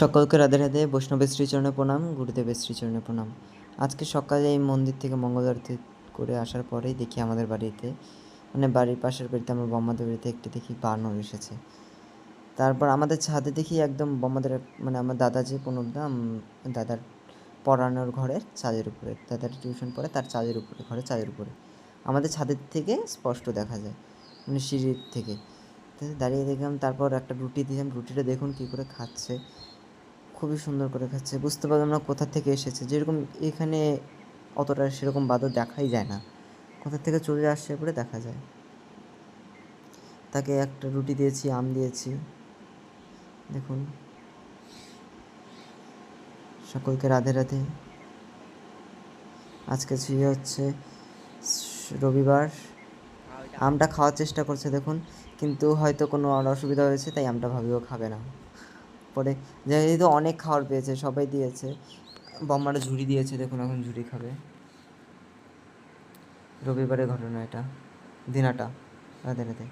সকলকে রাধে রাধে। বৈষ্ণবের শ্রীচরণে প্রণাম, গুরুদেবের শ্রীচরণে প্রণাম। আজকে সকালে এই মন্দির থেকে মঙ্গল আরতি করে আসার পরেই দেখি আমাদের বাড়িতে, মানে বাড়ির পাশের বাড়িতে, আমার বম্মাদের বাড়িতে একটি দেখি বানর এসেছে। তারপর আমাদের ছাদে দেখি একদম বম্মাদের, মানে আমার দাদা যে প্রণবদা, দাদার পড়ানোর ঘরের চালের উপরে, দাদার টিউশন পড়ে তার চালের উপরে, ঘরের চালের উপরে আমাদের ছাদের থেকে স্পষ্ট দেখা যায়, মানে সিঁড়ির থেকে। দাঁড়িয়ে দেখলাম, তারপর একটা রুটি দিলাম, রুটিটা দেখুন কী করে খাচ্ছে, খুবই সুন্দর করে খাচ্ছে। বুঝতে পারলাম না কোথা থেকে এসেছে, যেরকম এখানে অতটা সেরকম বাদর দেখাই যায় না, কোথা থেকে চলে আসছে পরে দেখা যায়। তাকে একটা রুটি দিয়েছি, আম দিয়েছি, দেখুন। সকলকে রাধে রাধে। আজকে ছিল হচ্ছে রবিবার। আমটা খাওয়ার চেষ্টা করছে দেখুন, কিন্তু হয়তো কোনো অসুবিধা হয়েছে তাই আমটা ভাবিও খাবে না। পরে যেহেতু অনেক খাবার পেয়েছে, সবাই দিয়েছে, বম্মারা ঝুড়ি দিয়েছে, দেখুন এখন ঝুড়ি খাবে। রবিবারের ঘটনা এটা, দিনাটা। রাধে রাধে।